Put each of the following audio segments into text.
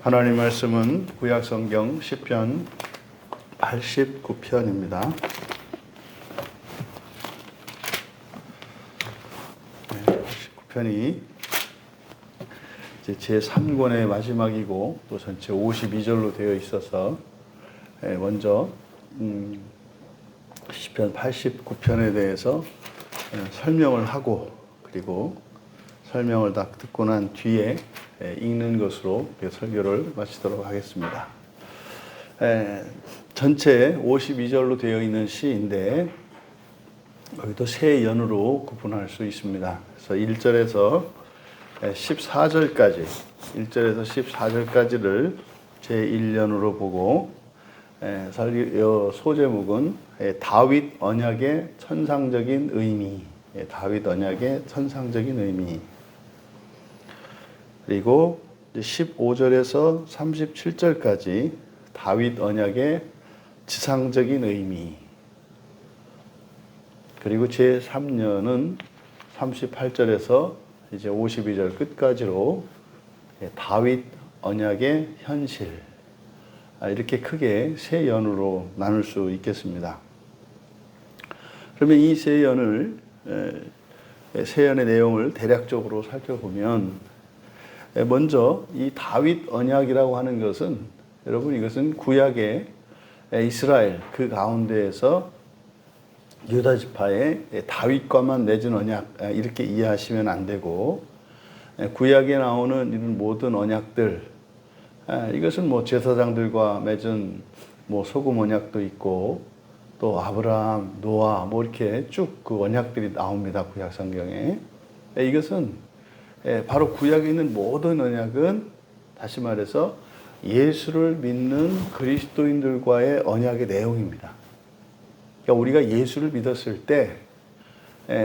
하나님 말씀은 구약성경 시편 89편입니다. 89편이 제 3권의 마지막이고 또 전체 52절로 되어 있어서 먼저 시편 89편에 대해서 설명을 하고, 그리고 설명을 다 듣고 난 뒤에 읽는 것으로 설교를 마치도록 하겠습니다. 전체 52절로 되어 있는 시인데 여기도 세 연으로 구분할 수 있습니다. 그래서 1절에서 14절까지, 1절에서 14절까지를 제1연으로 보고, 소제목은 다윗 언약의 천상적인 의미, 다윗 언약의 천상적인 의미. 그리고 15절에서 37절까지 다윗 언약의 지상적인 의미. 그리고 제3년은 38절에서 이제 52절 끝까지로 다윗 언약의 현실. 이렇게 크게 세 연으로 나눌 수 있겠습니다. 그러면 이 세 연의 내용을 대략적으로 살펴보면, 먼저 이 다윗 언약이라고 하는 것은, 여러분, 이것은 구약의 이스라엘 그 가운데에서 유다 지파의 다윗과만 맺은 언약, 이렇게 이해하시면 안 되고, 구약에 나오는 이런 모든 언약들, 이것은 뭐 제사장들과 맺은 뭐 소금 언약도 있고, 또 아브라함, 노아, 뭐 이렇게 쭉 그 언약들이 나옵니다, 구약 성경에. 이것은 바로 구약에 있는 모든 언약은, 다시 말해서 예수를 믿는 그리스도인들과의 언약의 내용입니다. 그러니까 우리가 예수를 믿었을 때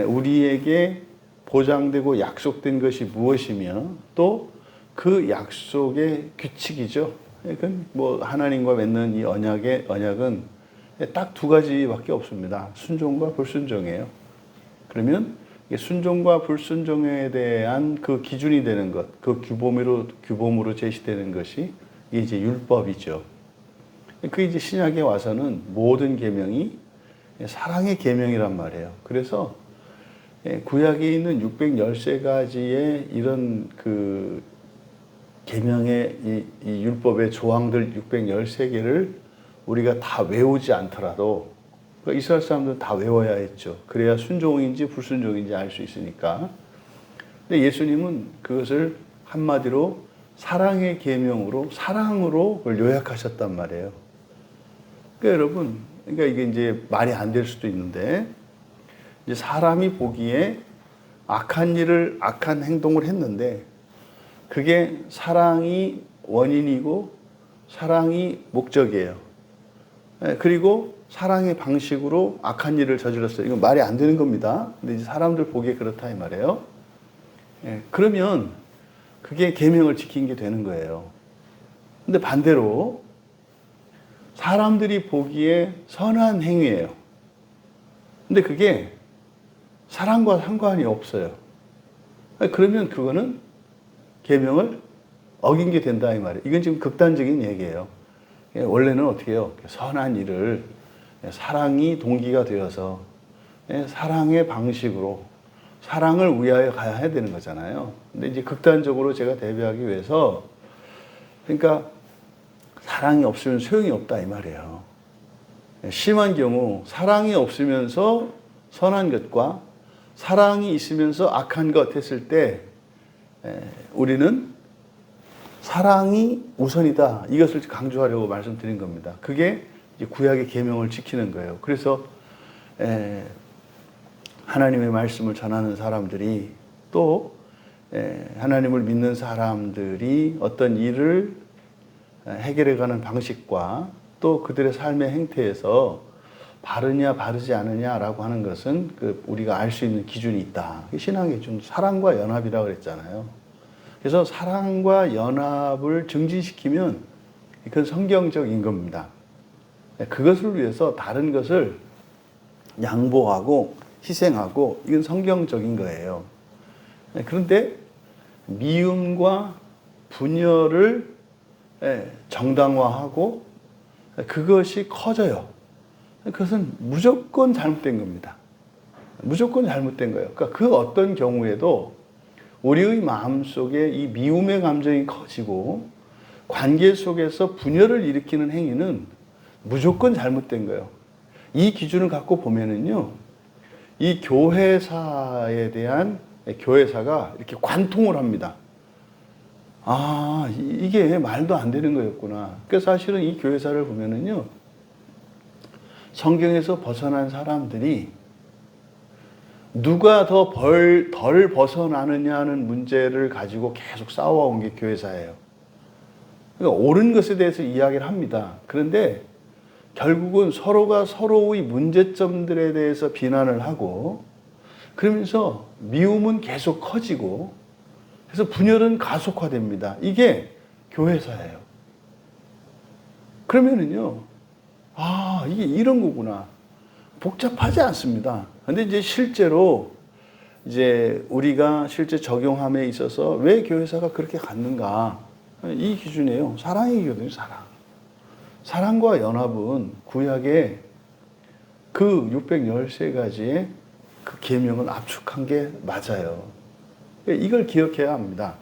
우리에게 보장되고 약속된 것이 무엇이며, 또 그 약속의 규칙이죠. 그건 뭐 하나님과 맺는 이 언약은 딱 두 가지밖에 없습니다. 순종과 불순종이에요. 그러면 순종과 불순종에 대한 그 기준이 되는 것, 그 규범으로 제시되는 것이 이제 율법이죠. 그 이제 신약에 와서는 모든 계명이 사랑의 계명이란 말이에요. 그래서 구약에 있는 613가지의 이런 그 계명의 이 율법의 조항들 613개를 우리가 다 외우지 않더라도, 그러니까 이스라엘 사람들은 다 외워야 했죠. 그래야 순종인지 불순종인지 알 수 있으니까. 근데 예수님은 그것을 한마디로 사랑의 계명으로, 사랑으로 그걸 요약하셨단 말이에요. 그러니까 여러분, 그러니까 이게 이제 말이 안 될 수도 있는데, 이제 사람이 보기에 악한 행동을 했는데, 그게 사랑이 원인이고 사랑이 목적이에요. 그리고 사랑의 방식으로 악한 일을 저질렀어요. 이건 말이 안 되는 겁니다. 근데 이제 사람들 보기에 그렇다 이 말이에요. 그러면 그게 계명을 지킨 게 되는 거예요. 근데 반대로 사람들이 보기에 선한 행위예요. 근데 그게 사랑과 상관이 없어요. 그러면 그거는 계명을 어긴 게 된다 이 말이에요. 이건 지금 극단적인 얘기예요. 원래는 어떻게 해요? 선한 일을 사랑이 동기가 되어서 사랑의 방식으로 사랑을 위하여 가야 되는 거잖아요. 근데 이제 극단적으로 제가 대비하기 위해서, 그러니까 사랑이 없으면 소용이 없다 이 말이에요. 심한 경우 사랑이 없으면서 선한 것과 사랑이 있으면서 악한 것 했을 때 우리는 사랑이 우선이다, 이것을 강조하려고 말씀드린 겁니다. 그게 이제 구약의 계명을 지키는 거예요. 그래서 하나님의 말씀을 전하는 사람들이, 또 하나님을 믿는 사람들이 어떤 일을 해결해가는 방식과 또 그들의 삶의 행태에서 바르냐 바르지 않느냐라고 하는 것은 우리가 알 수 있는 기준이 있다. 신앙의 좀 사랑과 연합이라고 그랬잖아요. 그래서 사랑과 연합을 증진시키면 그건 성경적인 겁니다. 그것을 위해서 다른 것을 양보하고 희생하고, 이건 성경적인 거예요. 그런데 미움과 분열을 정당화하고 그것이 커져요. 그것은 무조건 잘못된 겁니다. 무조건 잘못된 거예요. 그러니까 그 어떤 경우에도 우리의 마음속에 이 미움의 감정이 커지고 관계 속에서 분열을 일으키는 행위는 무조건 잘못된 거예요. 이 기준을 갖고 보면은요, 이 교회사에 대한 교회사가 이렇게 관통을 합니다. 아, 이게 말도 안 되는 거였구나. 그래서 사실은 이 교회사를 보면은요, 성경에서 벗어난 사람들이 누가 덜 벗어나느냐 하는 문제를 가지고 계속 싸워온 게 교회사예요. 그러니까 옳은 것에 대해서 이야기를 합니다. 그런데 결국은 서로가 서로의 문제점들에 대해서 비난을 하고 그러면서 미움은 계속 커지고 그래서 분열은 가속화됩니다. 이게 교회사예요. 그러면은요, 아, 이게 이런 거구나. 복잡하지 않습니다. 근데 이제 실제로 이제 우리가 실제 적용함에 있어서 왜 교회사가 그렇게 갖는가? 이 기준이에요. 사랑이거든요, 사랑. 사랑과 연합은 구약의 그 613가지의 그 계명을 압축한 게 맞아요. 이걸 기억해야 합니다.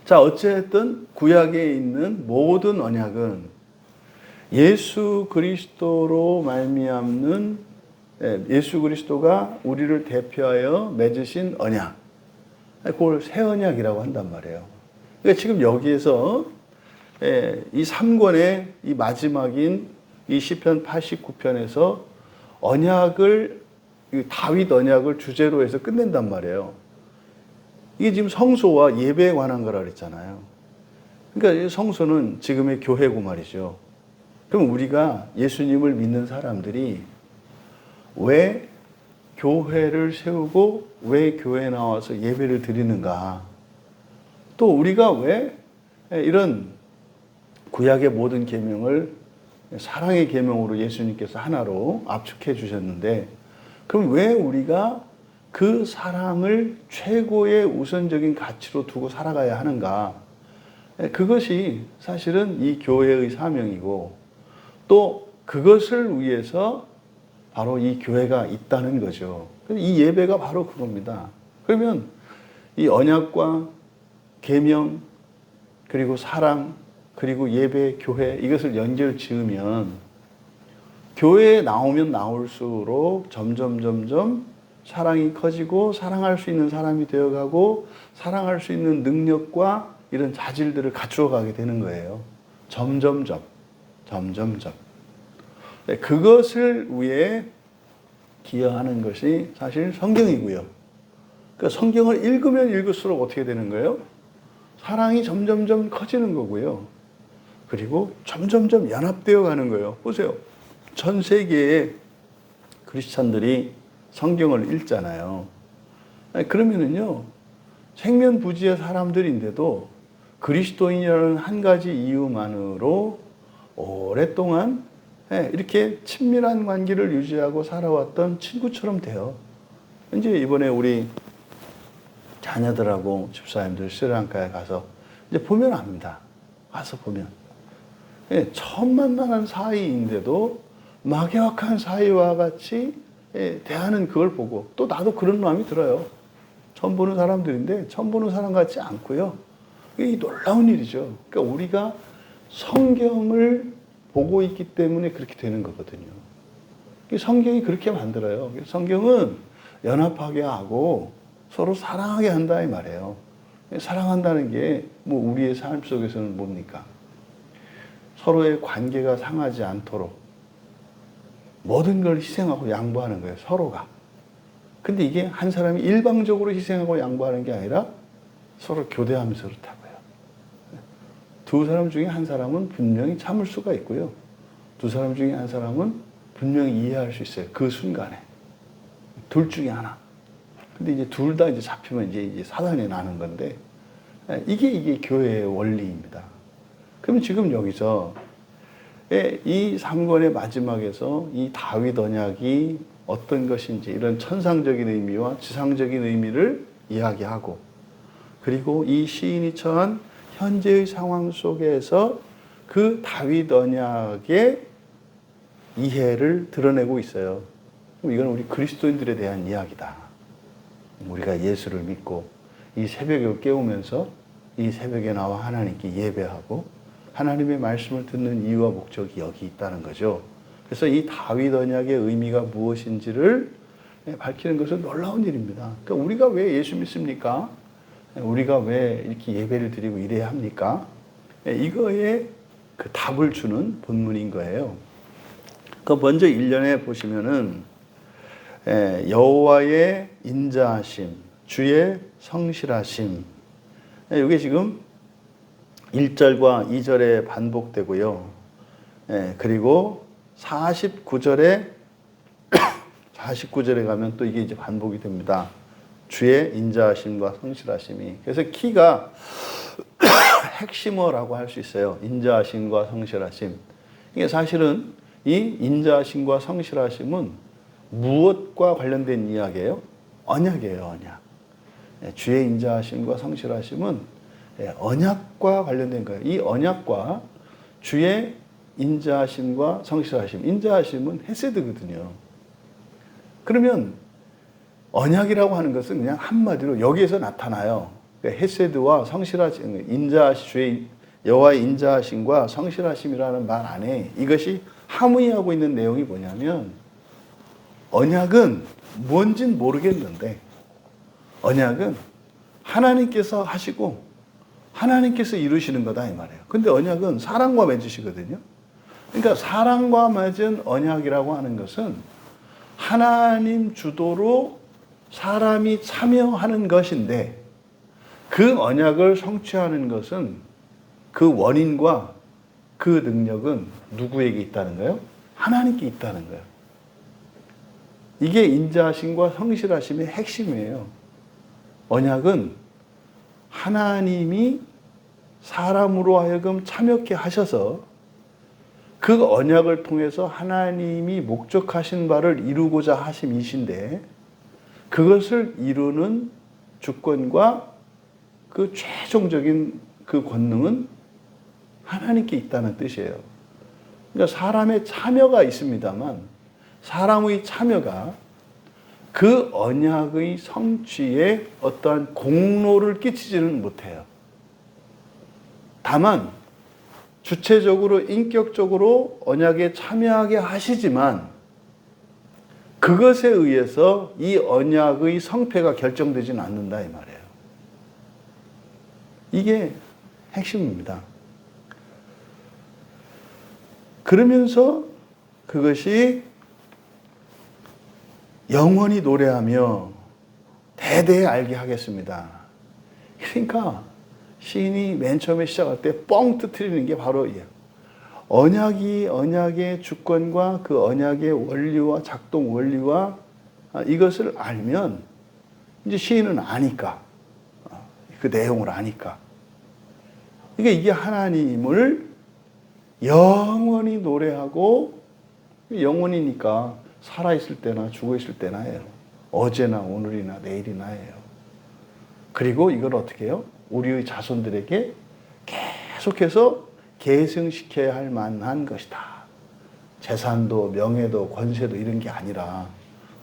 자, 어쨌든 구약에 있는 모든 언약은 예수 그리스도로 말미암는 예수 그리스도가 우리를 대표하여 맺으신 언약, 그걸 새 언약이라고 한단 말이에요. 그러니까 지금 여기에서 이 3권의 이 마지막인 이 시편 89편에서 언약을, 다윗 언약을 주제로 해서 끝낸단 말이에요. 이게 지금 성소와 예배에 관한 거라 그랬잖아요. 그러니까 성소는 지금의 교회고 말이죠. 그럼 우리가 예수님을 믿는 사람들이 왜 교회를 세우고 왜 교회에 나와서 예배를 드리는가? 또 우리가 왜 이런 구약의 모든 계명을 사랑의 계명으로 예수님께서 하나로 압축해 주셨는데, 그럼 왜 우리가 그 사랑을 최고의 우선적인 가치로 두고 살아가야 하는가? 그것이 사실은 이 교회의 사명이고 또 그것을 위해서 바로 이 교회가 있다는 거죠. 이 예배가 바로 그겁니다. 그러면 이 언약과 계명 그리고 사랑 그리고 예배, 교회 이것을 연결 지으면 교회에 나오면 나올수록 점점 사랑이 커지고 사랑할 수 있는 사람이 되어가고 사랑할 수 있는 능력과 이런 자질들을 갖추어 가게 되는 거예요. 점점점. 네, 그것을 위해 기여하는 것이 사실 성경이고요. 그러니까 성경을 읽으면 읽을수록 어떻게 되는 거예요? 사랑이 점점점 커지는 거고요. 그리고 점점점 연합되어 가는 거예요. 보세요. 전 세계의 크리스찬들이 성경을 읽잖아요. 그러면은요, 생면부지의 사람들인데도 그리스도인이라는 한 가지 이유만으로 오랫동안 이렇게 친밀한 관계를 유지하고 살아왔던 친구처럼 돼요. 이제 이번에 우리 자녀들하고 집사님들 스리랑카에 가서 이제 보면 압니다. 가서 보면. 처음 만나는 사이인데도 막연한 사이와 같이 대하는 그걸 보고 또 나도 그런 마음이 들어요. 처음 보는 사람들인데 처음 보는 사람 같지 않고요. 이게 놀라운 일이죠. 그러니까 우리가 성경을 보고 있기 때문에 그렇게 되는 거거든요. 성경이 그렇게 만들어요. 성경은 연합하게 하고 서로 사랑하게 한다 이 말이에요. 사랑한다는 게 뭐 우리의 삶 속에서는 뭡니까? 서로의 관계가 상하지 않도록 모든 걸 희생하고 양보하는 거예요. 서로가. 근데 이게 한 사람이 일방적으로 희생하고 양보하는 게 아니라 서로 교대하면서 그렇다고요. 두 사람 중에 한 사람은 분명히 참을 수가 있고요. 두 사람 중에 한 사람은 분명히 이해할 수 있어요. 그 순간에. 둘 중에 하나. 근데 이제 둘 다 이제 잡히면 이제 사단이 나는 건데, 이게 교회의 원리입니다. 그럼 지금 여기서 이 3권의 마지막에서 이 다윗 언약이 어떤 것인지 이런 천상적인 의미와 지상적인 의미를 이야기하고, 그리고 이 시인이 처한 현재의 상황 속에서 그 다윗 언약의 이해를 드러내고 있어요. 이건 우리 그리스도인들에 대한 이야기다. 우리가 예수를 믿고 이 새벽을 깨우면서 이 새벽에 나와 하나님께 예배하고 하나님의 말씀을 듣는 이유와 목적이 여기 있다는 거죠. 그래서 이 다윗 언약의 의미가 무엇인지를 밝히는 것은 놀라운 일입니다. 그러니까 우리가 왜 예수 믿습니까? 우리가 왜 이렇게 예배를 드리고 이래야 합니까? 이거에 그 답을 주는 본문인 거예요. 그 먼저 1년에 보시면은 여호와의 인자하심, 주의 성실하심. 이게 지금 1절과 2절에 반복되고요. 그리고 49절에 가면 또 이게 이제 반복이 됩니다. 주의 인자하심과 성실하심이. 그래서 키가 핵심어라고 할 수 있어요. 인자하심과 성실하심. 이게 사실은 이 인자하심과 성실하심은 무엇과 관련된 이야기예요? 언약이에요, 언약. 주의 인자하심과 성실하심은 언약과 관련된 거예요. 이 언약과 주의 인자하심과 성실하심. 인자하심은 헤세드거든요. 그러면 언약이라고 하는 것은 그냥 한마디로 여기에서 나타나요. 헤세드와 성실하심, 주의 여호와의 인자하심과 성실하심이라는 말 안에 이것이 함의하고 있는 내용이 뭐냐면 언약은 뭔진 모르겠는데 언약은 하나님께서 하시고 하나님께서 이루시는 거다 이 말이에요. 근데 언약은 사람과 맺으시거든요. 그러니까 사람과 맺은 언약이라고 하는 것은 하나님 주도로 사람이 참여하는 것인데 그 언약을 성취하는 것은 그 원인과 그 능력은 누구에게 있다는 거예요? 하나님께 있다는 거예요. 이게 인자하심과 성실하심의 핵심이에요. 언약은 하나님이 사람으로 하여금 참여케 하셔서 그 언약을 통해서 하나님이 목적하신 바를 이루고자 하심이신데 그것을 이루는 주권과 그 최종적인 그 권능은 하나님께 있다는 뜻이에요. 그러니까 사람의 참여가 있습니다만 사람의 참여가 그 언약의 성취에 어떠한 공로를 끼치지는 못해요. 다만 주체적으로 인격적으로 언약에 참여하게 하시지만 그것에 의해서 이 언약의 성패가 결정되지는 않는다 이 말이에요. 이게 핵심입니다. 그러면서 그것이 영원히 노래하며 대대에 알게 하겠습니다. 그러니까 시인이 맨 처음에 시작할 때 뻥 터뜨리는 게 바로 언약의 주권과 그 언약의 원리와 작동 원리와 이것을 알면 이제 시인은 아니까 그 내용을 아니까 그러니까 이게 하나님을 영원히 노래하고 영원이니까 살아있을 때나 죽어있을 때나 해요. 어제나 오늘이나 내일이나 해요. 그리고 이걸 어떻게 해요? 우리의 자손들에게 계속해서 계승시켜야 할 만한 것이다. 재산도 명예도 권세도 이런 게 아니라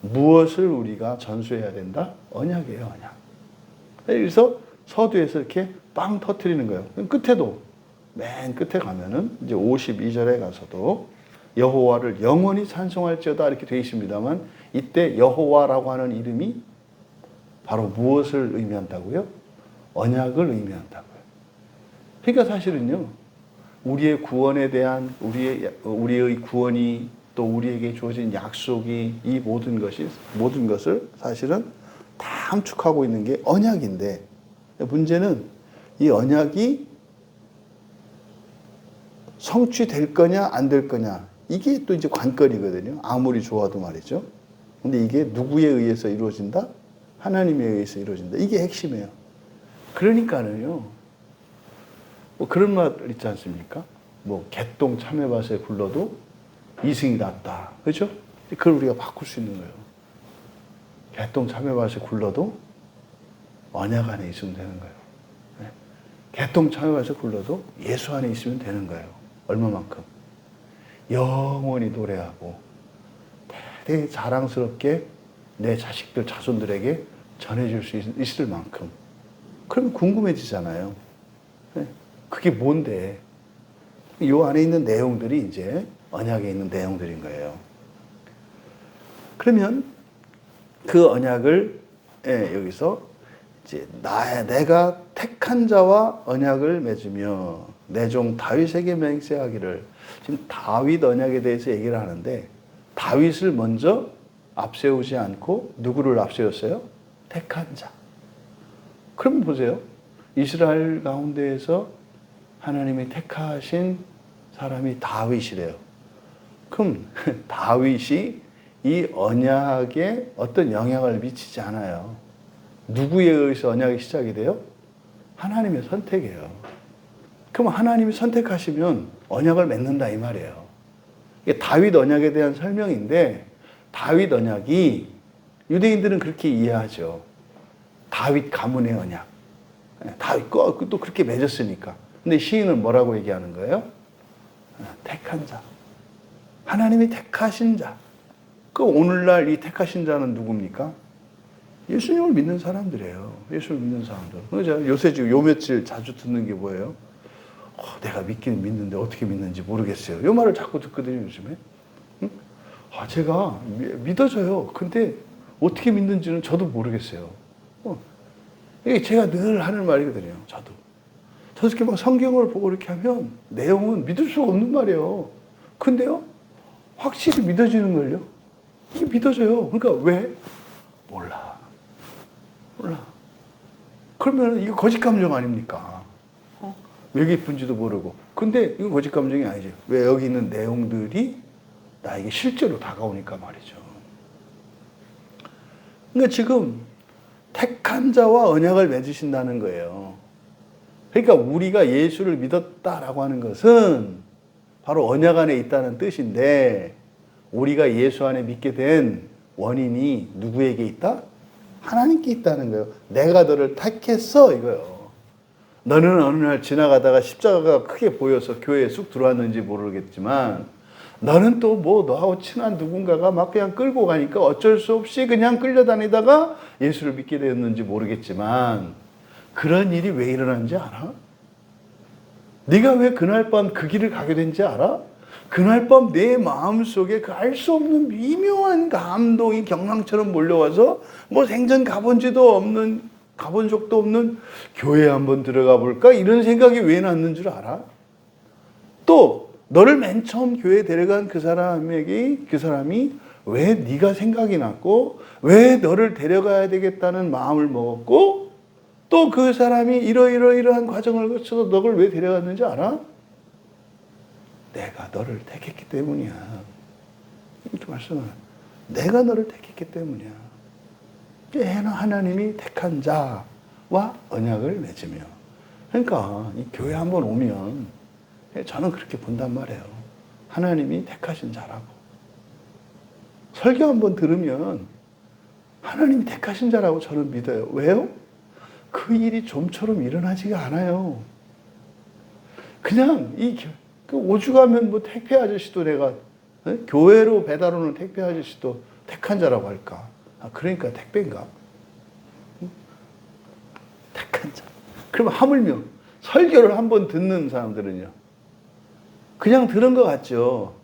무엇을 우리가 전수해야 된다? 언약이에요, 언약. 그래서 서두에서 이렇게 빵 터트리는 거예요. 끝에도 맨 끝에 가면은 이제 52절에 가서도 여호와를 영원히 찬송할지어다 이렇게 되어 있습니다만 이때 여호와라고 하는 이름이 바로 무엇을 의미한다고요? 언약을 의미한다고요. 그러니까 사실은요, 우리의 구원에 대한 우리의 구원이 또 우리에게 주어진 약속이 이 모든 것을 사실은 다 함축하고 있는 게 언약인데 문제는 이 언약이 성취될 거냐 안 될 거냐 이게 또 이제 관건이거든요. 아무리 좋아도 말이죠. 근데 이게 누구에 의해서 이루어진다? 하나님에 의해서 이루어진다. 이게 핵심이에요. 그러니까는요. 뭐 그런 말 있지 않습니까? 뭐 개똥 참외밭에 굴러도 이승이 낫다. 그렇죠? 그걸 우리가 바꿀 수 있는 거예요. 개똥 참외밭에 굴러도 언약 안에 있으면 되는 거예요. 개똥차여가지고 불러도 예수 안에 있으면 되는 거예요. 얼마만큼? 영원히 노래하고 되게 자랑스럽게 내 자식들, 자손들에게 전해줄 수 있을 만큼. 그러면 궁금해지잖아요. 그게 뭔데? 이 안에 있는 내용들이 이제 언약에 있는 내용들인 거예요. 그러면 그 언약을 여기서 이제 내가 택한 자와 언약을 맺으며 내 종 다윗에게 맹세하기를. 지금 다윗 언약에 대해서 얘기를 하는데 다윗을 먼저 앞세우지 않고 누구를 앞세웠어요? 택한 자. 그럼 보세요. 이스라엘 가운데에서 하나님이 택하신 사람이 다윗이래요. 그럼 다윗이 이 언약에 어떤 영향을 미치지 않아요. 누구에 의해서 언약이 시작이 돼요? 하나님의 선택이에요. 그럼 하나님이 선택하시면 언약을 맺는다 이 말이에요. 이게 다윗 언약에 대한 설명인데 다윗 언약이 유대인들은 그렇게 이해하죠. 다윗 가문의 언약. 다윗 또 그렇게 맺었으니까. 근데 시인은 뭐라고 얘기하는 거예요? 택한 자. 하나님이 택하신 자. 그 오늘날 이 택하신 자는 누굽니까? 예수님을 믿는 사람들이에요. 예수를 믿는 사람들. 그죠? 요새 지금 요 며칠 자주 듣는 게 뭐예요? 내가 믿기는 믿는데 어떻게 믿는지 모르겠어요. 이 말을 자꾸 듣거든요, 요즘에. 응? 제가 믿어져요. 근데 어떻게 믿는지는 저도 모르겠어요. 이게 제가 늘 하는 말이거든요, 저도 이렇게 막 성경을 보고 이렇게 하면 내용은 믿을 수가 없는 말이에요. 근데요, 확실히 믿어지는걸요. 이게 믿어져요. 그러니까 왜? 몰라. 그러면 이거 거짓 감정 아닙니까? 왜 기쁜지도 모르고. 근데 이건 거짓 감정이 아니죠. 왜? 여기 있는 내용들이 나에게 실제로 다가오니까 말이죠. 그러니까 지금 택한 자와 언약을 맺으신다는 거예요. 그러니까 우리가 예수를 믿었다라고 하는 것은 바로 언약 안에 있다는 뜻인데, 우리가 예수 안에 믿게 된 원인이 누구에게 있다? 하나님께 있다는 거예요. 내가 너를 택했어 이거요. 너는 어느 날 지나가다가 십자가가 크게 보여서 교회에 쑥 들어왔는지 모르겠지만, 너는 또 뭐 너하고 친한 누군가가 막 그냥 끌고 가니까 어쩔 수 없이 그냥 끌려다니다가 예수를 믿게 되었는지 모르겠지만, 그런 일이 왜 일어난지 알아? 네가 왜 그날 밤 그 길을 가게 된지 알아? 그날 밤 내 마음속에 그 알 수 없는 미묘한 감동이 경랑처럼 몰려와서 뭐 생전 가본 적도 없는 교회에 한번 들어가 볼까? 이런 생각이 왜 났는 줄 알아? 또 너를 맨 처음 교회에 데려간 그 사람이 왜 네가 생각이 났고, 왜 너를 데려가야 되겠다는 마음을 먹었고, 또 그 사람이 이러한 과정을 거쳐서 너를 왜 데려갔는지 알아? 내가 너를 택했기 때문이야. 이렇게 말씀을. 내가 너를 택했기 때문이야. 하나님이 택한 자와 언약을 맺으며. 그러니까 이 교회 한번 오면 저는 그렇게 본단 말이에요. 하나님이 택하신 자라고. 설교 한번 들으면 하나님이 택하신 자라고 저는 믿어요. 왜요? 그 일이 좀처럼 일어나지가 않아요. 그냥 그 오죽하면 뭐 택배 아저씨도 내가 교회로 배달 오는 택배 아저씨도 택한 자라고 할까? 그러니까 택배인가? 택한 자. 그럼 하물며 설교를 한번 듣는 사람들은요, 그냥 들은 것 같죠.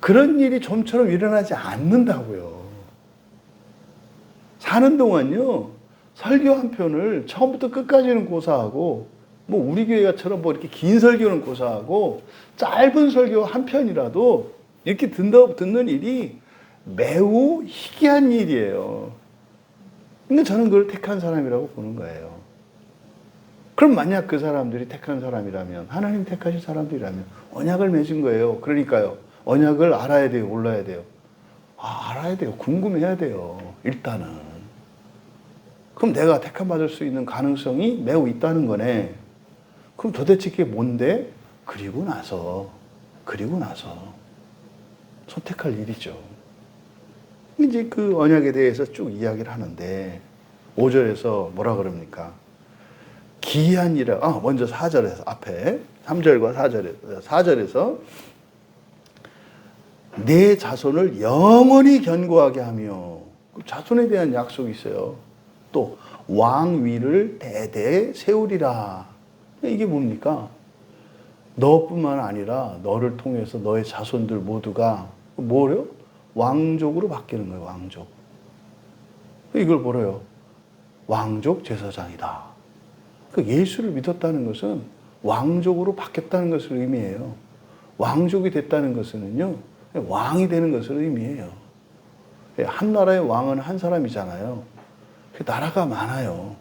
그런 일이 좀처럼 일어나지 않는다고요. 사는 동안요, 설교 한 편을 처음부터 끝까지는 고사하고, 뭐 우리 교회가처럼 뭐 이렇게 긴 설교는 고사하고, 짧은 설교 한 편이라도 이렇게 듣는 일이 매우 희귀한 일이에요. 근데 저는 그걸 택한 사람이라고 보는 거예요. 그럼 만약 그 사람들이 택한 사람이라면, 하나님 택하신 사람들이라면 언약을 맺은 거예요. 그러니까요, 언약을 알아야 돼요, 몰라야 돼요? 알아야 돼요. 궁금해야 돼요, 일단은. 그럼 내가 택함 받을 수 있는 가능성이 매우 있다는 거네. 그럼 도대체 그게 뭔데? 그리고 나서 선택할 일이죠. 이제 그 언약에 대해서 쭉 이야기를 하는데 5절에서 뭐라 그럽니까? 기이한 일이라. 먼저 4절에서 앞에 3절과 4절에서 내 자손을 영원히 견고하게 하며, 자손에 대한 약속이 있어요. 또 왕위를 대대 세우리라. 이게 뭡니까? 너뿐만 아니라 너를 통해서 너의 자손들 모두가 뭐래요? 왕족으로 바뀌는 거예요. 왕족. 이걸 뭐래요? 왕족 제사장이다. 예수를 믿었다는 것은 왕족으로 바뀌었다는 것을 의미해요. 왕족이 됐다는 것은요, 왕이 되는 것을 의미해요. 한 나라의 왕은 한 사람이잖아요. 그 나라가 많아요.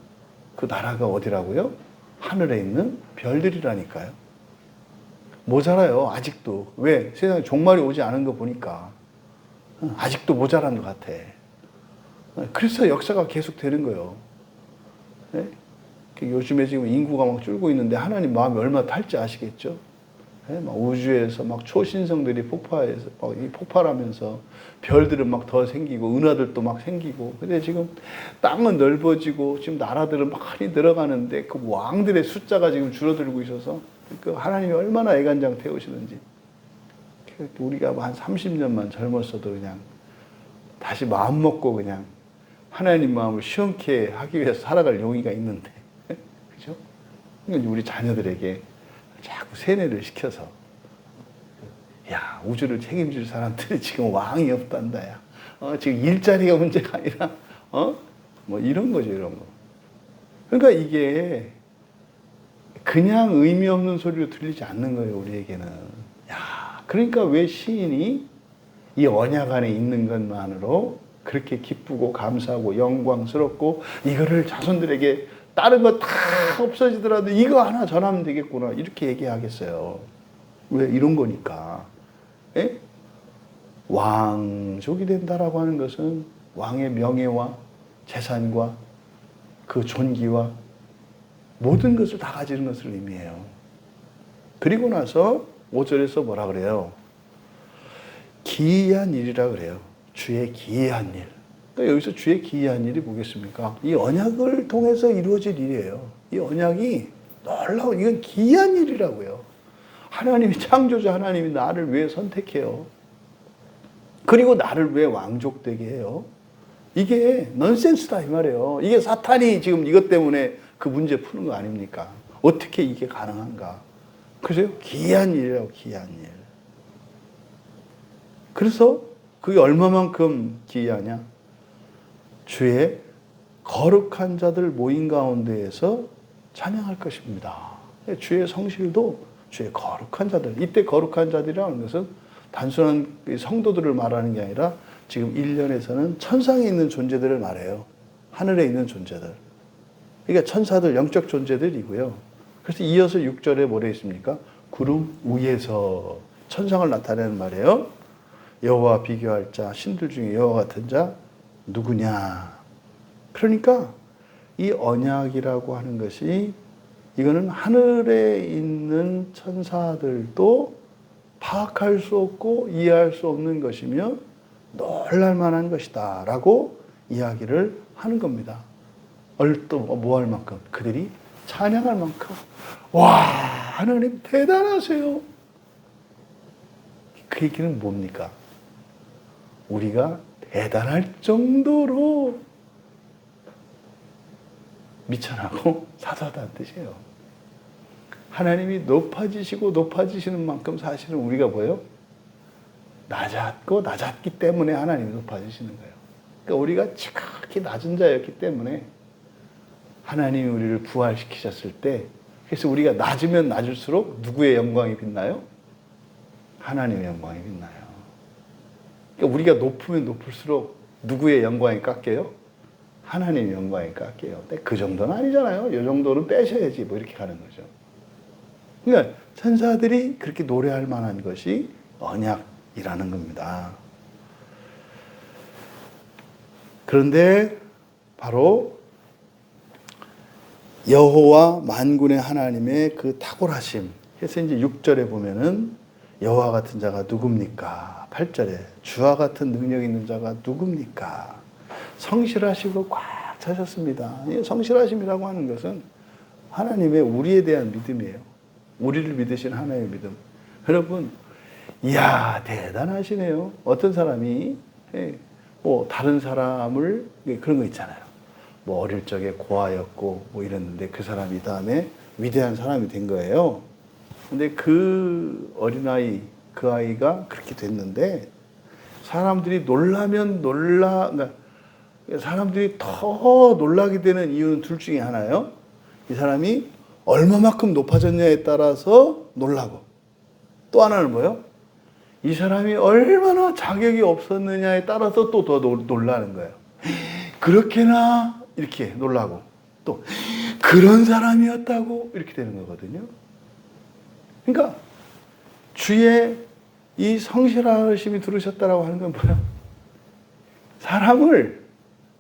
그 나라가 어디라고요? 하늘에 있는 별들이라니까요. 모자라요, 아직도. 왜? 세상에 종말이 오지 않은 거 보니까 아직도 모자란 것 같아. 그래서 역사가 계속 되는 거예요. 네? 요즘에 지금 인구가 막 줄고 있는데 하나님 마음이 얼마나 탈지 아시겠죠? 네? 막 우주에서 막 초신성들이 폭발하면서 별들은 막 더 생기고 은하들도 막 생기고. 근데 지금 땅은 넓어지고 지금 나라들은 많이 늘어가는데 그 왕들의 숫자가 지금 줄어들고 있어서 그 하나님이 얼마나 애간장 태우시는지. 우리가 한 30년만 젊었어도 그냥 다시 마음 먹고 그냥 하나님 마음을 시원케 하기 위해서 살아갈 용의가 있는데, 그죠? 우리 자녀들에게 자꾸 세뇌를 시켜서, 야, 우주를 책임질 사람들이 지금 왕이 없단다, 야. 지금 일자리가 문제가 아니라, 뭐 이런 거죠, 이런 거. 그러니까 이게 그냥 의미 없는 소리로 들리지 않는 거예요, 우리에게는. 야, 그러니까 왜 시인이 이 언약 안에 있는 것만으로 그렇게 기쁘고 감사하고 영광스럽고, 이거를 자손들에게 다른 거 다 없어지더라도 이거 하나 전하면 되겠구나, 이렇게 얘기하겠어요. 왜? 이런 거니까. 예? 왕족이 된다라고 하는 것은 왕의 명예와 재산과 그 존귀와 모든 것을 다 가지는 것을 의미해요. 그리고 나서 5절에서 뭐라 그래요? 기이한 일이라 그래요. 주의 기이한 일. 그러니까 여기서 주의 기이한 일이 뭐겠습니까? 이 언약을 통해서 이루어질 일이에요. 이 언약이 놀라운, 이건 기이한 일이라고요. 하나님이, 창조자 하나님이 나를 왜 선택해요? 그리고 나를 왜 왕족 되게 해요? 이게 넌센스다 이 말이에요. 이게 사탄이 지금 이것 때문에 그 문제 푸는 거 아닙니까? 어떻게 이게 가능한가? 그래서 기이한 일이라고, 기이한 일. 그래서 그게 얼마만큼 기이하냐? 주의 거룩한 자들 모임 가운데에서 찬양할 것입니다. 주의 성실도 주의 거룩한 자들. 이때 거룩한 자들이라는 것은 단순한 성도들을 말하는 게 아니라 지금 1년에서는 천상에 있는 존재들을 말해요. 하늘에 있는 존재들. 그러니까 천사들, 영적 존재들이고요. 그래서 이어서 6절에 뭐라 있습니까? 구름 위에서 천상을 나타내는 말이에요. 여호와 비교할 자, 신들 중에 여호와 같은 자 누구냐? 그러니까 이 언약이라고 하는 것이, 이거는 하늘에 있는 천사들도 파악할 수 없고 이해할 수 없는 것이며 놀랄 만한 것이다 라고 이야기를 하는 겁니다. 또 뭐 할 만큼? 그들이 찬양할 만큼. 와, 하나님 대단하세요. 그 얘기는 뭡니까? 우리가 대단할 정도로 미천하고 사소하다는 뜻이에요. 하나님이 높아지시고 높아지시는 만큼 사실은 우리가 뭐예요? 낮았기 때문에 하나님이 높아지시는 거예요. 그러니까 우리가 지극히 낮은 자였기 때문에 하나님이 우리를 부활시키셨을 때, 그래서 우리가 낮으면 낮을수록 누구의 영광이 빛나요? 하나님의 영광이 빛나요. 그러니까 우리가 높으면 높을수록 누구의 영광이 깎여요? 하나님의 영광이 깎여요. 근데 그 정도는 아니잖아요. 이 정도는 빼셔야지 뭐 이렇게 가는 거죠. 그러니까 천사들이 그렇게 노래할 만한 것이 언약이라는 겁니다. 그런데 바로 여호와 만군의 하나님의 그 탁월하심. 그래서 이제 6절에 보면은 여호와 같은 자가 누굽니까? 8절에 주와 같은 능력 있는 자가 누굽니까? 성실하시고 꽉 차셨습니다. 성실하심이라고 하는 것은 하나님의 우리에 대한 믿음이에요. 우리를 믿으신 하나님의 믿음. 여러분, 이야, 대단하시네요. 어떤 사람이, 뭐, 다른 사람을, 그런 거 있잖아요. 뭐, 어릴 적에 고아였고, 뭐 이랬는데 그 사람이 다음에 위대한 사람이 된 거예요. 근데 그 어린아이, 그 아이가 그렇게 됐는데, 사람들이 그러니까 사람들이 더 놀라게 되는 이유는 둘 중에 하나예요. 이 사람이 얼마만큼 높아졌냐에 따라서 놀라고, 또 하나는 뭐예요? 이 사람이 얼마나 자격이 없었느냐에 따라서 또 더 놀라는 거예요. 그렇게나 이렇게 놀라고, 또 그런 사람이었다고 이렇게 되는 거거든요. 그러니까 주의 이 성실하심이 들으셨다라고 하는 건 뭐예요?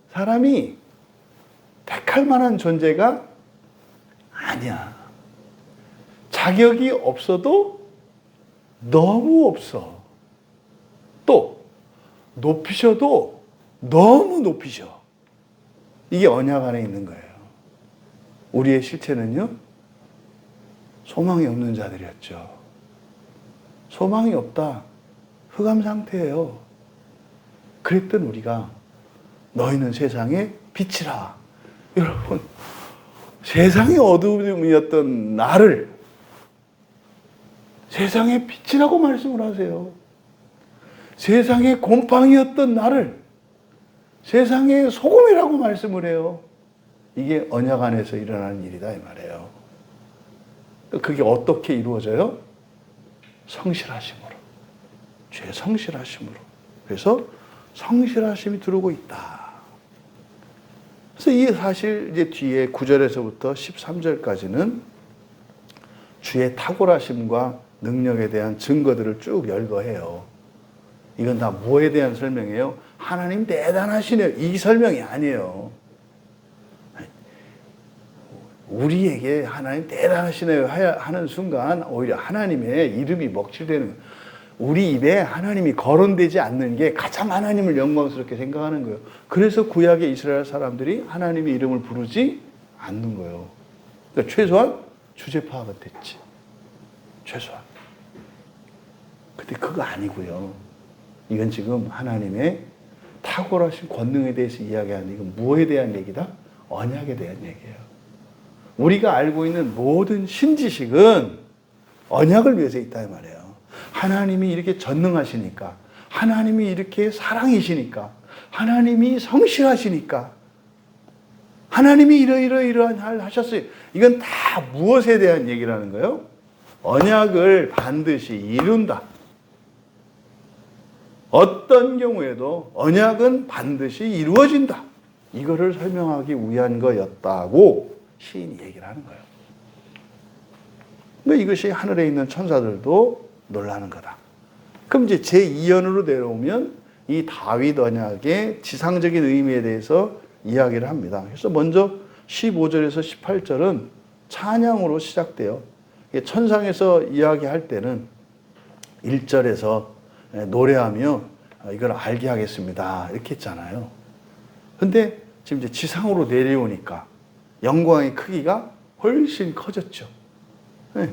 사람이 택할 만한 존재가 아니야. 자격이 없어도 너무 없어. 또 높이셔도 너무 높이셔. 이게 언약 안에 있는 거예요. 우리의 실체는요, 소망이 없는 자들이었죠. 소망이 없다. 흑암 상태예요. 그랬던 우리가 너희는 세상의 빛이라. 여러분, 세상의 어둠이었던 나를 세상의 빛이라고 말씀을 하세요. 세상의 곰팡이였던 나를 세상의 소금이라고 말씀을 해요. 이게 언약 안에서 일어나는 일이다 이 말이에요. 그게 어떻게 이루어져요? 성실하심으로. 주의 성실하심으로. 그래서 성실하심이 들어오고 있다. 그래서 이 사실 이제 뒤에 9절에서부터 13절까지는 주의 탁월하심과 능력에 대한 증거들을 쭉 열거해요. 이건 다 뭐에 대한 설명이에요? 하나님 대단하시네요. 이 설명이 아니에요. 우리에게 하나님 대단하시네요 하는 순간 오히려 하나님의 이름이 먹칠되는 거예요. 우리 입에 하나님이 거론되지 않는 게 가장 하나님을 영광스럽게 생각하는 거예요. 그래서 구약의 이스라엘 사람들이 하나님의 이름을 부르지 않는 거예요. 그러니까 최소한 주제 파악은 됐지. 최소한. 근데 그거 아니고요. 이건 지금 하나님의 탁월하신 권능에 대해서 이야기하는, 이건 무엇에 대한 얘기다? 언약에 대한 얘기예요. 우리가 알고 있는 모든 신지식은 언약을 위해서 있다 이 말이에요. 하나님이 이렇게 전능하시니까, 하나님이 이렇게 사랑이시니까, 하나님이 성실하시니까, 하나님이 이러이러한 하셨어요. 이건 다 무엇에 대한 얘기라는 거예요? 언약을 반드시 이룬다. 어떤 경우에도 언약은 반드시 이루어진다. 이거를 설명하기 위한 거였다고 시인이 얘기를 하는 거예요. 그러니까 이것이 하늘에 있는 천사들도 놀라는 거다. 그럼 이제 제2연으로 내려오면 이 다윗 언약의 지상적인 의미에 대해서 이야기를 합니다. 그래서 먼저 15절에서 18절은 찬양으로 시작돼요. 천상에서 이야기할 때는 1절에서 노래하며 이걸 알게 하겠습니다. 이렇게 했잖아요. 근데 지금 이제 지상으로 내려오니까 영광의 크기가 훨씬 커졌죠.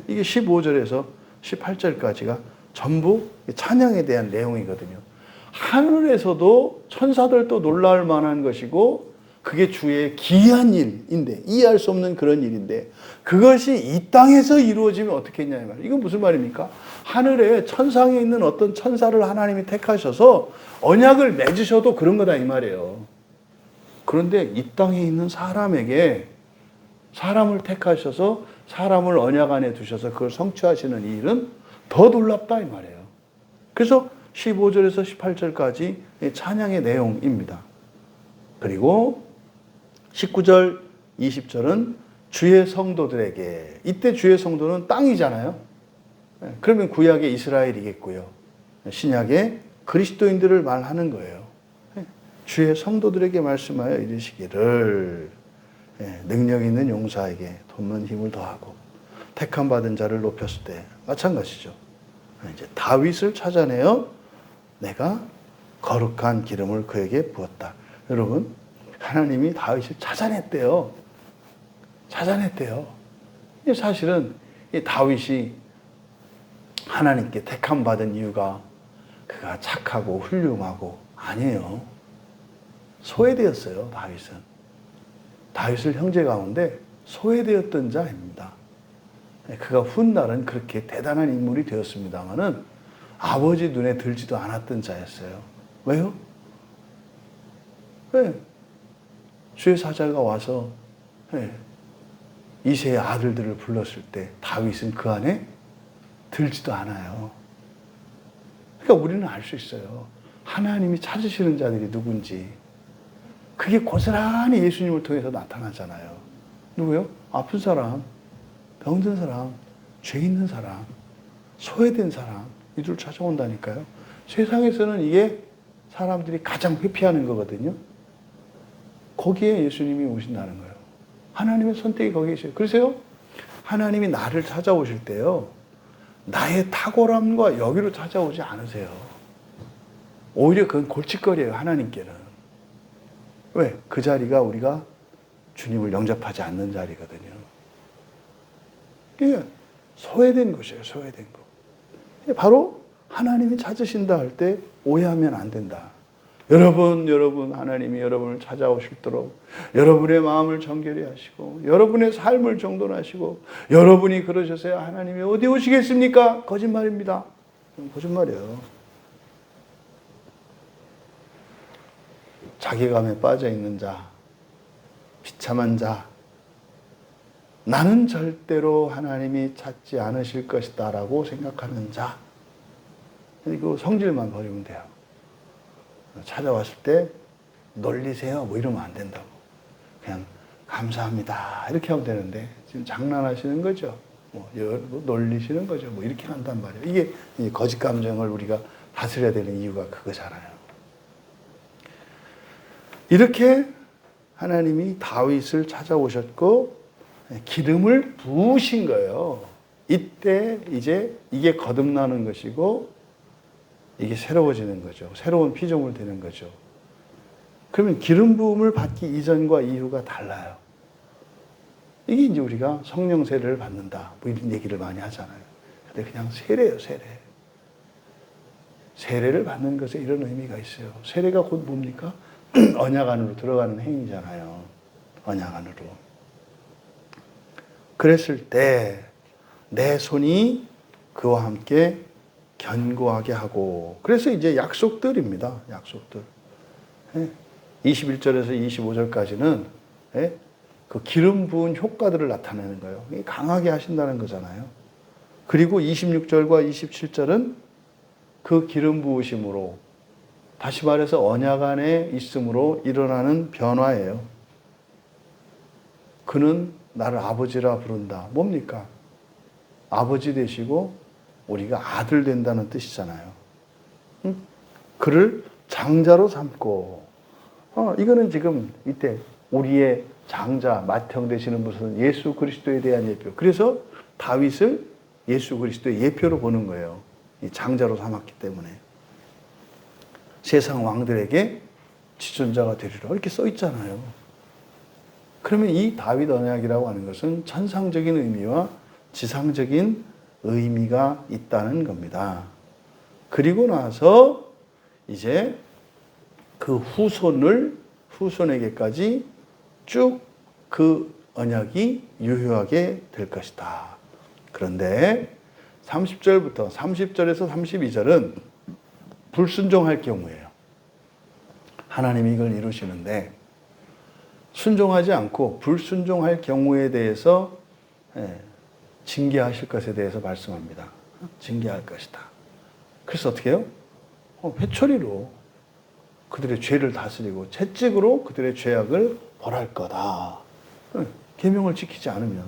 이게 15절에서 18절까지가 전부 찬양에 대한 내용이거든요. 하늘에서도 천사들도 놀랄 만한 것이고 그게 주의 기이한 일인데, 이해할 수 없는 그런 일인데, 그것이 이 땅에서 이루어지면 어떻게 했냐 이 말이에요. 이건 무슨 말입니까? 하늘에 천상에 있는 어떤 천사를 하나님이 택하셔서 언약을 맺으셔도 그런 거다 이 말이에요. 그런데 이 땅에 있는 사람에게 사람을 택하셔서 사람을 언약 안에 두셔서 그걸 성취하시는 이 일은 더 놀랍다 이 말이에요. 그래서 15절에서 18절까지 찬양의 내용입니다. 그리고 19절, 20절은 주의 성도들에게, 이때 주의 성도는 땅이잖아요. 그러면 구약의 이스라엘이겠고요. 신약의 그리스도인들을 말하는 거예요. 주의 성도들에게 말씀하여 이르시기를 능력 있는 용사에게 돕는 힘을 더하고 택함 받은 자를 높였을 때 마찬가지죠. 이제 다윗을 찾아내어 내가 거룩한 기름을 그에게 부었다. 여러분, 하나님이 다윗을 찾아냈대요. 찾아냈대요. 사실은 이 다윗이 하나님께 택함 받은 이유가 그가 착하고 훌륭하고 아니에요. 소외되었어요. 다윗을 형제 가운데 소외되었던 자입니다. 그가 훗날은 그렇게 대단한 인물이 되었습니다마는 아버지 눈에 들지도 않았던 자였어요. 왜요? 왜? 주의 사자가 와서 이새의 아들들을 불렀을 때 다윗은 그 안에 들지도 않아요. 그러니까 우리는 알 수 있어요. 하나님이 찾으시는 자들이 누군지. 그게 고스란히 예수님을 통해서 나타나잖아요. 누구요? 아픈 사람, 병든 사람, 죄 있는 사람, 소외된 사람, 이들 찾아온다니까요. 세상에서는 이게 사람들이 가장 회피하는 거거든요. 거기에 예수님이 오신다는 거예요. 하나님의 선택이 거기에 있어요. 그래서요, 하나님이 나를 찾아오실 때요, 나의 탁월함과 여기로 찾아오지 않으세요. 오히려 그건 골칫거리예요, 하나님께는. 왜? 그 자리가 우리가 주님을 영접하지 않는 자리거든요. 이게 소외된 것이에요, 소외된 것. 바로 하나님이 찾으신다 할 때 오해하면 안 된다. 여러분, 하나님이 여러분을 찾아오실도록 여러분의 마음을 정결히 하시고 여러분의 삶을 정돈하시고 여러분이 그러셔서야 하나님이 어디 오시겠습니까? 거짓말입니다. 거짓말이에요. 자괴감에 빠져 있는 자, 비참한 자, 나는 절대로 하나님이 찾지 않으실 것이다 라고 생각하는 자, 그리고 성질만 버리면 돼요. 찾아왔을 때 놀리세요 뭐 이러면 안 된다고. 그냥 감사합니다 이렇게 하면 되는데 지금 장난하시는 거죠. 뭐 놀리시는 거죠. 뭐 이렇게 한단 말이에요. 이게 이 거짓 감정을 우리가 다스려야 되는 이유가 그거잖아요. 이렇게 하나님이 다윗을 찾아오셨고 기름을 부으신 거예요. 이때 이제 이게 거듭나는 것이고 이게 새로워지는 거죠. 새로운 피조물 되는 거죠. 그러면 기름 부음을 받기 이전과 이후가 달라요. 이게 이제 우리가 성령 세례를 받는다. 뭐 이런 얘기를 많이 하잖아요. 근데 그냥 세례예요, 세례. 세례를 받는 것에 이런 의미가 있어요. 세례가 곧 뭡니까? 언약 안으로 들어가는 행위잖아요. 언약 안으로. 그랬을 때 내 손이 그와 함께 견고하게 하고, 그래서 이제 약속들입니다. 약속들. 21절에서 25절까지는 그 기름 부은 효과들을 나타내는 거예요. 강하게 하신다는 거잖아요. 그리고 26절과 27절은 그 기름 부으심으로, 다시 말해서 언약 안에 있음으로 일어나는 변화예요. 그는 나를 아버지라 부른다. 뭡니까? 아버지 되시고 우리가 아들 된다는 뜻이잖아요. 그를 장자로 삼고, 이거는 지금 이때 우리의 장자, 맏형 되시는 분은 예수 그리스도에 대한 예표. 그래서 다윗을 예수 그리스도의 예표로 보는 거예요. 이 장자로 삼았기 때문에. 세상 왕들에게 지존자가 되리라 이렇게 써 있잖아요. 그러면 이 다윗 언약이라고 하는 것은 천상적인 의미와 지상적인 의미가 있다는 겁니다. 그리고 나서 이제 그 후손에게까지 쭉 그 언약이 유효하게 될 것이다. 그런데 30절에서 32절은 불순종할 경우예요. 하나님이 이걸 이루시는데 순종하지 않고 불순종할 경우에 대해서 징계하실 것에 대해서 말씀합니다. 징계할 것이다. 그래서 어떻게 해요? 회초리로 그들의 죄를 다스리고 채찍으로 그들의 죄악을 벌할 거다. 계명을 지키지 않으면.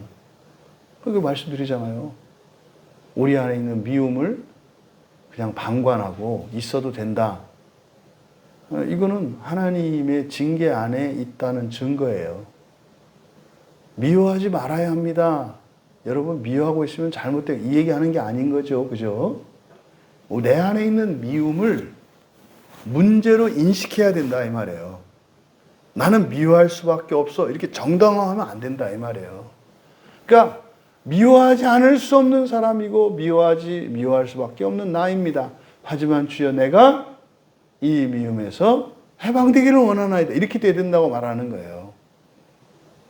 그렇게 말씀드리잖아요. 우리 안에 있는 미움을 그냥 방관하고 있어도 된다. 이거는 하나님의 징계 안에 있다는 증거예요. 미워하지 말아야 합니다. 여러분, 미워하고 있으면 잘못되고 이 얘기하는 게 아닌 거죠. 그죠? 내 안에 있는 미움을 문제로 인식해야 된다 이 말이에요. 나는 미워할 수밖에 없어. 이렇게 정당화하면 안 된다 이 말이에요. 그러니까 미워하지 않을 수 없는 사람이고 미워할 수밖에 없는 나입니다. 하지만 주여 내가 이 미움에서 해방되기를 원하나이다. 이렇게 돼야 된다고 말하는 거예요.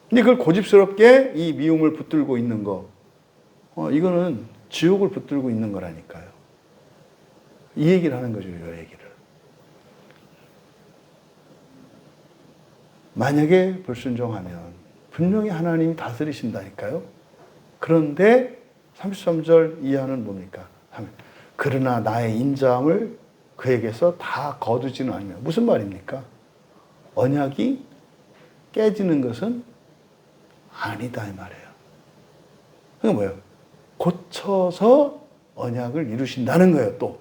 근데 그걸 고집스럽게 이 미움을 붙들고 있는 거, 이거는 지옥을 붙들고 있는 거라니까요. 이 얘기를 하는 거죠, 이 얘기를. 만약에 불순종하면 분명히 하나님이 다스리신다니까요. 그런데 33절 이하는 뭡니까? 그러나 나의 인자함을 그에게서 다 거두지는 않으며. 무슨 말입니까? 언약이 깨지는 것은 아니다 이 말이에요. 그게 뭐예요? 고쳐서 언약을 이루신다는 거예요. 또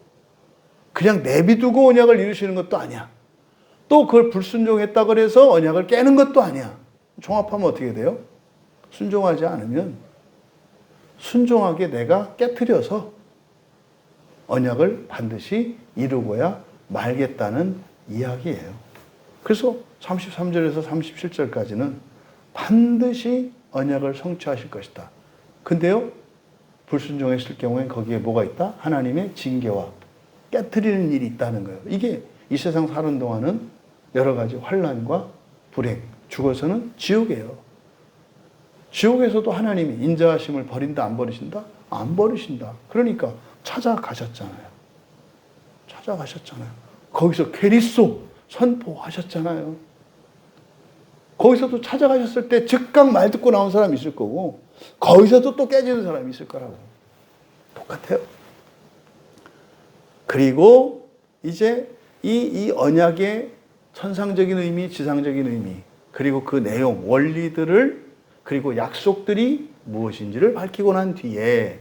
그냥 내비두고 언약을 이루시는 것도 아니야. 또 그걸 불순종했다 그래서 언약을 깨는 것도 아니야. 종합하면 어떻게 돼요? 순종하지 않으면 순종하게 내가 깨트려서 언약을 반드시 이루고야 말겠다는 이야기예요. 그래서 33절에서 37절까지는 반드시 언약을 성취하실 것이다. 근데요, 불순종했을 경우엔 거기에 뭐가 있다? 하나님의 징계와 깨트리는 일이 있다는 거예요. 이게 이 세상 사는 동안은 여러 가지 환난과 불행, 죽어서는 지옥이에요. 지옥에서도 하나님이 인자하심을 버린다, 안 버리신다? 안 버리신다. 그러니까 찾아가셨잖아요. 거기서 그리스도 선포하셨잖아요. 거기서도 찾아가셨을 때 즉각 말 듣고 나온 사람이 있을 거고, 거기서도 또 깨지는 사람이 있을 거라고. 똑같아요. 그리고 이제 이 언약의 천상적인 의미, 지상적인 의미, 그리고 그 내용, 원리들을, 그리고 약속들이 무엇인지를 밝히고 난 뒤에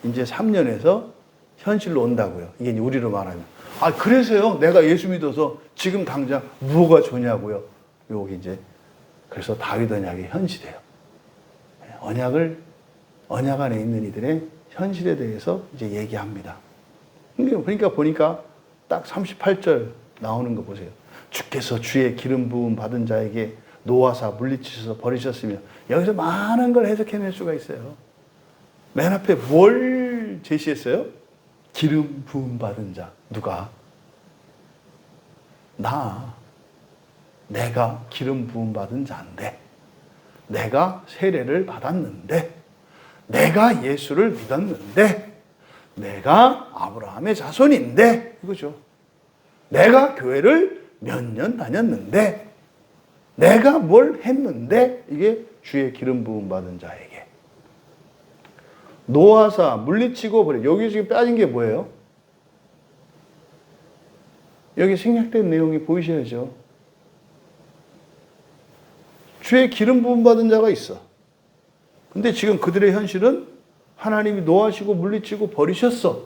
이제 3년에서 현실로 온다고요. 이게 우리로 말하면. 그래서요, 내가 예수 믿어서 지금 당장 뭐가 좋냐고요. 요게 이제, 그래서 다윗 언약의 현실이에요. 언약 안에 있는 이들의 현실에 대해서 이제 얘기합니다. 그러니까 보니까 딱 38절 나오는 거 보세요. 주께서 주의 기름 부음 받은 자에게 노하사 물리치셔서 버리셨으며, 여기서 많은 걸 해석해낼 수가 있어요. 맨 앞에 뭘 제시했어요? 기름 부음 받은 자. 누가? 내가 기름 부음 받은 자인데, 내가 세례를 받았는데, 내가 예수를 믿었는데, 내가 아브라함의 자손인데, 이거죠. 내가 교회를 몇 년 다녔는데, 내가 뭘 했는데, 이게 주의 기름 부음 받은 자에게. 노하사 물리치고 버려. 여기 지금 빠진 게 뭐예요? 여기 생략된 내용이 보이셔야죠. 주의 기름 부음 받은 자가 있어. 근데 지금 그들의 현실은 하나님이 노하시고 물리치고 버리셨어.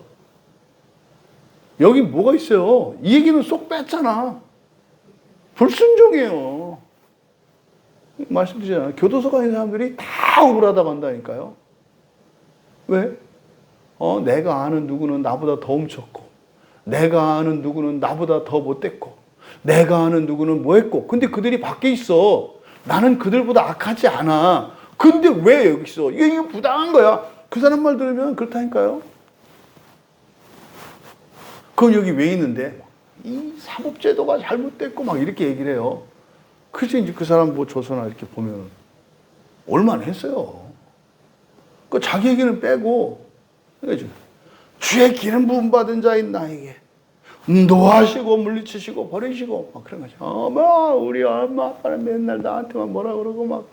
여기 뭐가 있어요? 이 얘기는 쏙 뺐잖아. 불순종이에요. 말씀드리잖아요. 교도소 가는 사람들이 다 억울하다고 한다니까요. 왜? 내가 아는 누구는 나보다 더 훔쳤고, 내가 아는 누구는 나보다 더 못됐고, 내가 아는 누구는 뭐 했고, 근데 그들이 밖에 있어. 나는 그들보다 악하지 않아. 근데 왜 여기 있어? 이게 부당한 거야. 그 사람 말 들으면 그렇다니까요. 그럼 여기 왜 있는데? 이 사법제도가 잘못됐고 막 이렇게 얘기를 해요. 그래서 이제 그 사람 뭐 조선아 이렇게 보면 얼마나 했어요. 그 자기 얘기는 빼고, 주의 기름 부음 받은 자인 나에게 노하시고 물리치시고 버리시고 막 그런 거죠. 우리 엄마 아빠는 맨날 나한테만 뭐라 그러고 막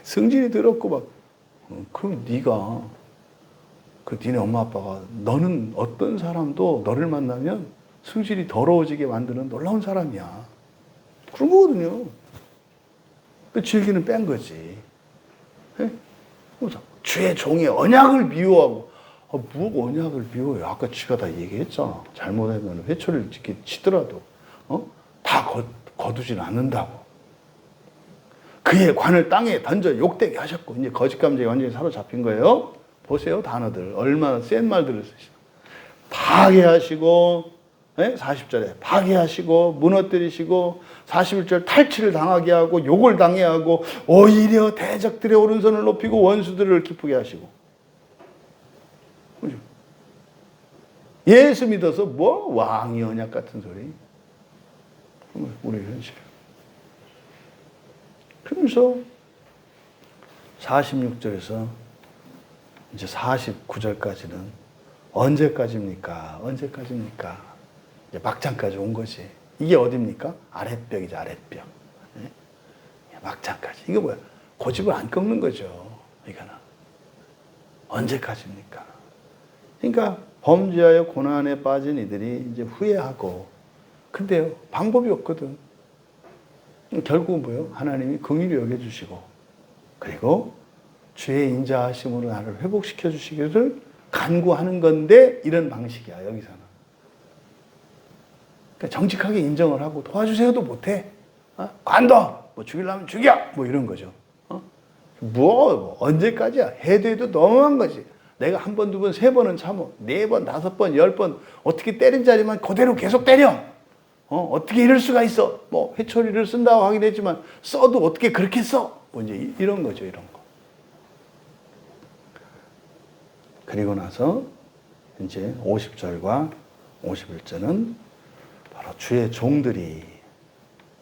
성질이 더럽고 막. 그럼 네가, 니네 엄마 아빠가, 너는 어떤 사람도 너를 만나면 성질이 더러워지게 만드는 놀라운 사람이야. 그런 거거든요. 그 질기는 뺀 거지. 주의 종의 언약을 미워하고, 뭐 언약을 미워해요? 아까 지가 다 얘기했잖아. 잘못하면 회초리를 이렇게 치더라도 다 거두진 않는다고. 그의 관을 땅에 던져 욕되게 하셨고, 이제 거짓 감정에 완전히 사로잡힌 거예요. 보세요, 단어들 얼마나 센 말들을 쓰시나. 파괴하시고, 40절에 파괴하시고 무너뜨리시고, 41절 탈취를 당하게 하고 욕을 당해 하고, 오히려 대적들의 오른손을 높이고 원수들을 기쁘게 하시고. 그죠? 예수 믿어서 뭐 왕이 언약 같은 소리. 우리 현실. 그러면서 46절에서 이제 49절까지는 언제까지입니까? 언제까지입니까? 이제 막장까지 온 거지. 이게 어딥니까? 아랫벽이죠, 아랫벽. 네? 막장까지. 이거 뭐야? 고집을 안 꺾는 거죠. 이거는. 언제까지입니까? 그러니까 범죄하여 고난에 빠진 이들이 이제 후회하고, 근데요, 방법이 없거든. 결국은 뭐예요? 하나님이 긍휼히 여겨주시고, 그리고 주의 인자하심으로 나를 회복시켜 주시기를 간구하는 건데, 이런 방식이야, 여기서는. 그러니까 정직하게 인정을 하고 도와주세요도 못해. 관둬! 뭐 죽이려면 죽여! 뭐 이런 거죠. 뭐 언제까지야? 해도 해도 너무한 거지. 내가 한 번, 두 번, 세 번은 참어. 네 번, 다섯 번, 10번 어떻게 때린 자리만 그대로 계속 때려. 어떻게 이럴 수가 있어? 뭐 회초리를 쓴다고 하긴 했지만 써도 어떻게 그렇게 써? 뭐 이제 이런 거죠, 이런 거. 그리고 나서 이제 50절과 51절은 바로 주의 종들이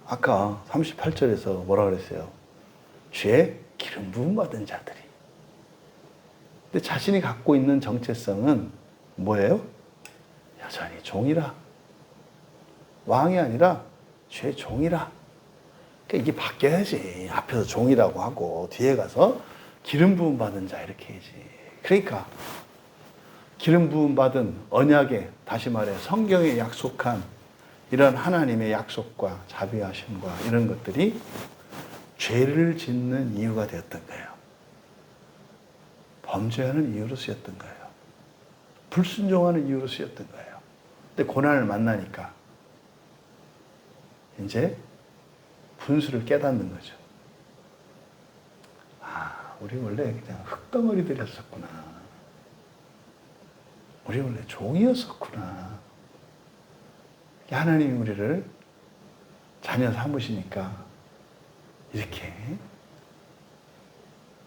아까 38절에서 뭐라 그랬어요? 주의 기름 부음 받은 자들이. 근데 자신이 갖고 있는 정체성은 뭐예요? 여전히 종이라. 왕이 아니라 주의 종이라. 그러니까 이게 바뀌어야지. 앞에서 종이라고 하고 뒤에 가서 기름 부음 받은 자 이렇게 해야지. 그러니까 기름 부음 받은 언약에, 다시 말해 성경에 약속한 이런 하나님의 약속과 자비하심과 이런 것들이 죄를 짓는 이유가 되었던 거예요. 범죄하는 이유로 쓰였던 거예요. 불순종하는 이유로 쓰였던 거예요. 근데 고난을 만나니까 이제 분수를 깨닫는 거죠. 아, 우리 원래 그냥 흙덩어리들이었었구나. 우리 원래 종이었었구나. 하나님이 우리를 자녀 삼으시니까 이렇게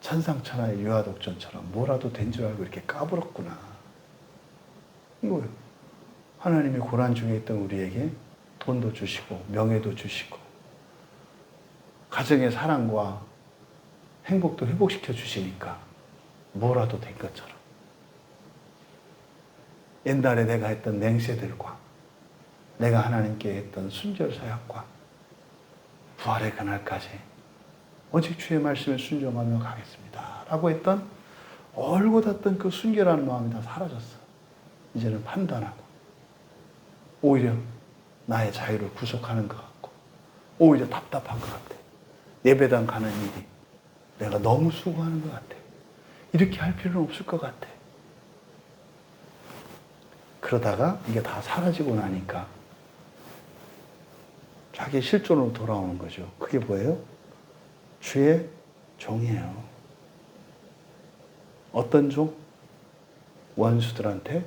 천상천하의 유아독존처럼 뭐라도 된 줄 알고 이렇게 까불었구나. 이거예요. 하나님이 고난 중에 있던 우리에게 돈도 주시고 명예도 주시고 가정의 사랑과 행복도 회복시켜 주시니까 뭐라도 된 것처럼 옛날에 내가 했던 맹세들과 내가 하나님께 했던 순절 사역과 부활의 그날까지 오직 주의 말씀에 순종하며 가겠습니다 라고 했던 얼고 닿던 그 순결한 마음이 다 사라졌어. 이제는 판단하고 오히려 나의 자유를 구속하는 것 같고 오히려 답답한 것 같아. 예배당 가는 일이 내가 너무 수고하는 것 같아. 이렇게 할 필요는 없을 것 같아. 그러다가 이게 다 사라지고 나니까 자기 실존으로 돌아오는 거죠. 그게 뭐예요? 주의 종이에요. 어떤 종? 원수들한테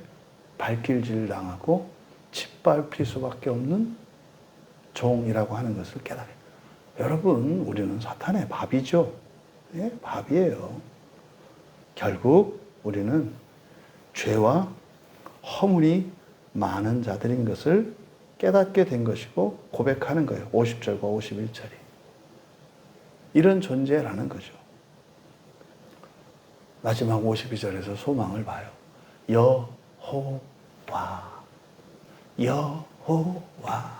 발길질 당하고 짓밟힐 수밖에 없는 종이라고 하는 것을 깨달아요. 여러분, 우리는 사탄의 밥이죠. 예? 밥이에요. 결국 우리는 죄와 허물이 많은 자들인 것을 깨닫게 된 것이고 고백하는 거예요. 50절과 51절이. 이런 존재라는 거죠. 마지막 52절에서 소망을 봐요. 여호와, 여호와.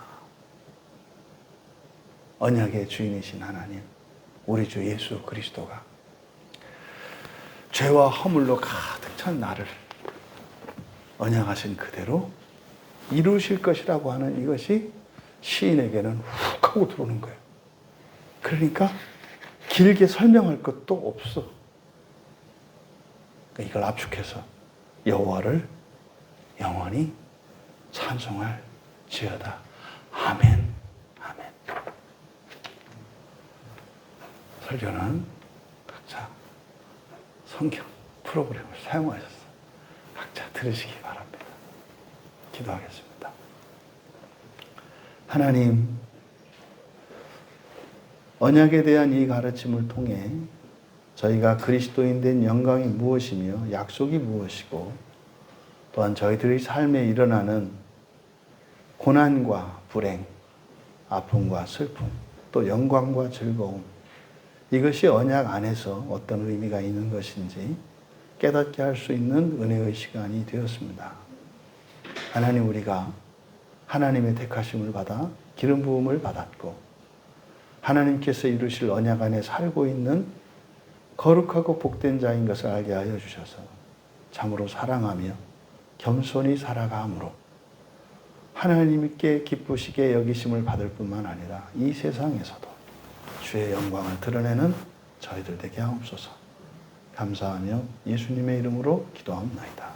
언약의 주인이신 하나님, 우리 주 예수 그리스도가 죄와 허물로 가득 찬 나를 언약하신 그대로 이루실 것이라고 하는 이것이 시인에게는 훅 하고 들어오는 거예요. 그러니까 길게 설명할 것도 없어. 이걸 압축해서 여호와를 영원히 찬송할 지어다. 아멘. 아멘. 설교는 각자 성경 프로그램을 사용하셔서 각자 들으시기 바랍니다. 기도하겠습니다. 하나님, 언약에 대한 이 가르침을 통해 저희가 그리스도인 된 영광이 무엇이며 약속이 무엇이고 또한 저희들의 삶에 일어나는 고난과 불행, 아픔과 슬픔, 또 영광과 즐거움, 이것이 언약 안에서 어떤 의미가 있는 것인지 깨닫게 할 수 있는 은혜의 시간이 되었습니다. 하나님, 우리가 하나님의 택하심을 받아 기름 부음을 받았고 하나님께서 이루실 언약 안에 살고 있는 거룩하고 복된 자인 것을 알게 하여 주셔서 참으로 사랑하며 겸손히 살아감으로 하나님께 기쁘시게 여기심을 받을 뿐만 아니라 이 세상에서도 주의 영광을 드러내는 저희들 되게 하옵소서. 감사하며 예수님의 이름으로 기도합니다.